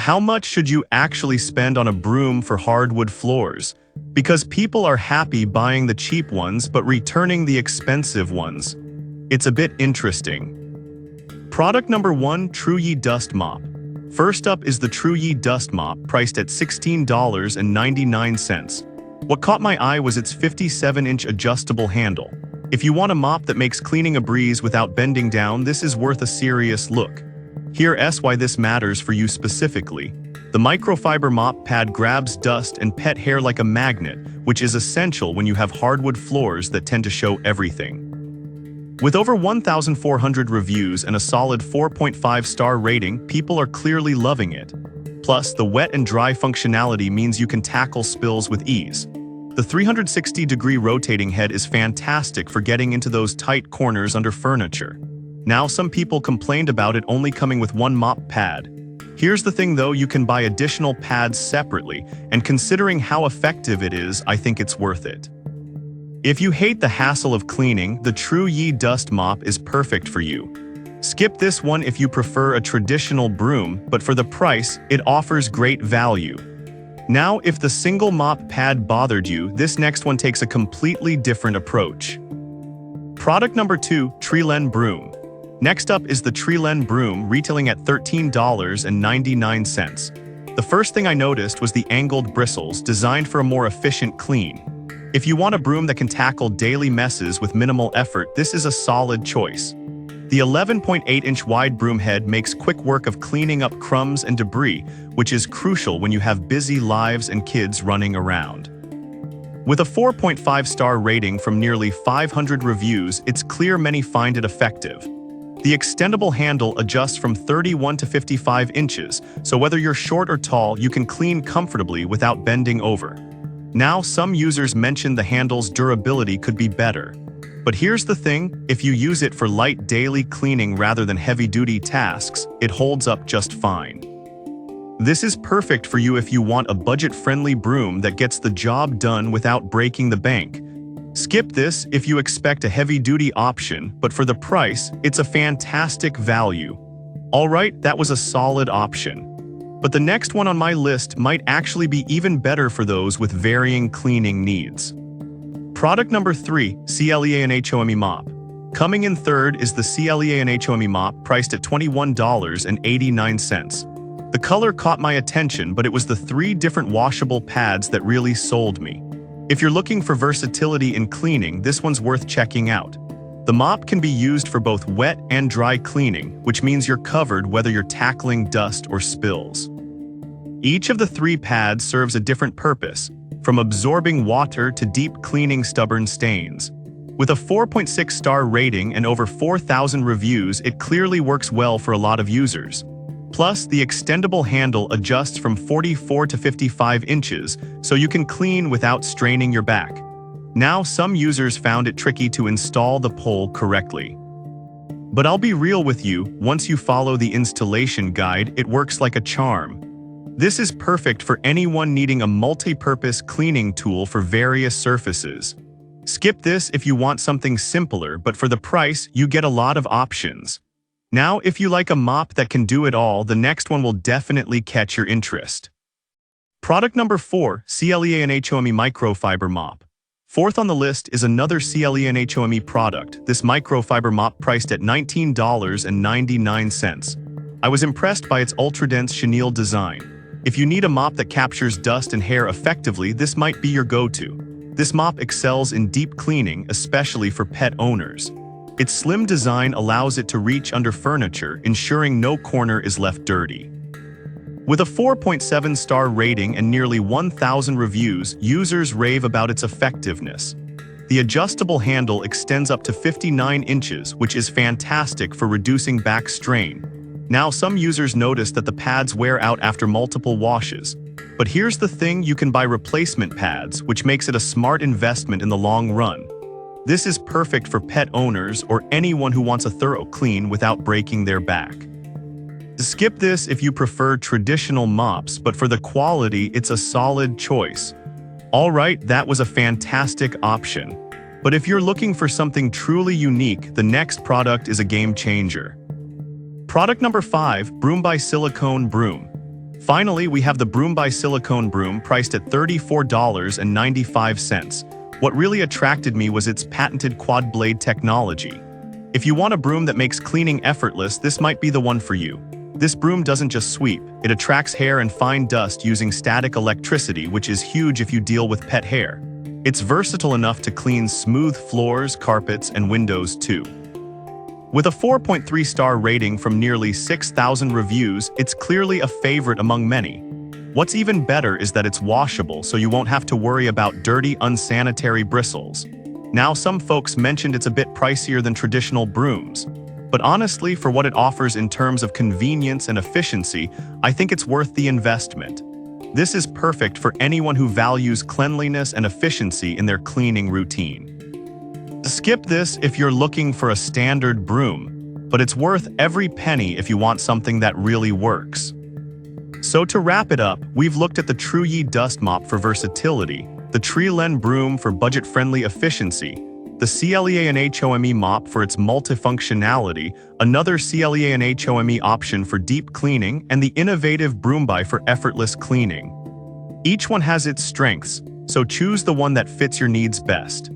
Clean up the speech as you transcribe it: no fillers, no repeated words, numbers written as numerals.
how much should you actually spend on a broom for hardwood floors? Because people are happy buying the cheap ones but returning the expensive ones. It's a bit interesting. Product number 1, True Dust Mop. First up is the True Dust Mop, priced at $16.99. What caught my eye was its 57-inch adjustable handle. If you want a mop that makes cleaning a breeze without bending down, this is worth a serious look. Here's why this matters for you specifically. The microfiber mop pad grabs dust and pet hair like a magnet, which is essential when you have hardwood floors that tend to show everything. With over 1,400 reviews and a solid 4.5-star rating, people are clearly loving it. Plus, the wet and dry functionality means you can tackle spills with ease. The 360-degree rotating head is fantastic for getting into those tight corners under furniture. Now, some people complained about it only coming with one mop pad. Here's the thing though, you can buy additional pads separately, and considering how effective it is, I think it's worth it. If you hate the hassle of cleaning, the True Dust Mop is perfect for you. Skip this one if you prefer a traditional broom, but for the price, it offers great value. Now, if the single mop pad bothered you, this next one takes a completely different approach. Product number 2, Treeland Broom. Next up is the Treeland Broom, retailing at $13.99. The first thing I noticed was the angled bristles, designed for a more efficient clean. If you want a broom that can tackle daily messes with minimal effort, this is a solid choice. The 11.8-inch wide broom head makes quick work of cleaning up crumbs and debris, which is crucial when you have busy lives and kids running around. With a 4.5-star rating from nearly 500 reviews, it's clear many find it effective. The extendable handle adjusts from 31 to 55 inches, so whether you're short or tall, you can clean comfortably without bending over. Now, some users mentioned the handle's durability could be better. But here's the thing, if you use it for light daily cleaning rather than heavy-duty tasks, it holds up just fine. This is perfect for you if you want a budget-friendly broom that gets the job done without breaking the bank. Skip this if you expect a heavy-duty option, but for the price, it's a fantastic value. Alright, that was a solid option. But the next one on my list might actually be even better for those with varying cleaning needs. Product number 3, CLEANHOME Mop. Coming in third is the CLEANHOME Mop, priced at $21.89. The color caught my attention, but it was the 3 different washable pads that really sold me. If you're looking for versatility in cleaning, this one's worth checking out. The mop can be used for both wet and dry cleaning, which means you're covered whether you're tackling dust or spills. Each of the 3 pads serves a different purpose, from absorbing water to deep cleaning stubborn stains. With a 4.6-star rating and over 4,000 reviews, it clearly works well for a lot of users. Plus, the extendable handle adjusts from 44 to 55 inches, so you can clean without straining your back. Now, some users found it tricky to install the pole correctly. But I'll be real with you, once you follow the installation guide, it works like a charm. This is perfect for anyone needing a multi-purpose cleaning tool for various surfaces. Skip this if you want something simpler, but for the price, you get a lot of options. Now, if you like a mop that can do it all, the next one will definitely catch your interest. Product number 4, CLEANHOME Microfiber Mop. Fourth on the list is another CLEANHOME product, this microfiber mop priced at $19.99. I was impressed by its ultra-dense chenille design. If you need a mop that captures dust and hair effectively, this might be your go-to. This mop excels in deep cleaning, especially for pet owners. Its slim design allows it to reach under furniture, ensuring no corner is left dirty. With a 4.7-star rating and nearly 1,000 reviews, users rave about its effectiveness. The adjustable handle extends up to 59 inches, which is fantastic for reducing back strain. Now, some users notice that the pads wear out after multiple washes. But here's the thing, you can buy replacement pads, which makes it a smart investment in the long run. This is perfect for pet owners or anyone who wants a thorough clean without breaking their back. Skip this if you prefer traditional mops, but for the quality, it's a solid choice. Alright, that was a fantastic option. But if you're looking for something truly unique, the next product is a game changer. Product number 5, Broom by Silicone Broom. Finally, we have the Broom by Silicone broom priced at $34.95. What really attracted me was its patented quad blade technology. If you want a broom that makes cleaning effortless, this might be the one for you. This broom doesn't just sweep, it attracts hair and fine dust using static electricity, which is huge if you deal with pet hair. It's versatile enough to clean smooth floors, carpets, and windows too. With a 4.3-star rating from nearly 6,000 reviews, it's clearly a favorite among many. What's even better is that it's washable, so you won't have to worry about dirty, unsanitary bristles. Now, some folks mentioned it's a bit pricier than traditional brooms. But honestly, for what it offers in terms of convenience and efficiency, I think it's worth the investment. This is perfect for anyone who values cleanliness and efficiency in their cleaning routine. Skip this if you're looking for a standard broom, but it's worth every penny if you want something that really works. So to wrap it up, we've looked at the Truyi dust mop for versatility, the Treelen broom for budget-friendly efficiency, the CLEAN-HOME mop for its multifunctionality, another CLEAN-HOME option for deep cleaning, and the innovative Broom by for effortless cleaning. Each one has its strengths, so choose the one that fits your needs best.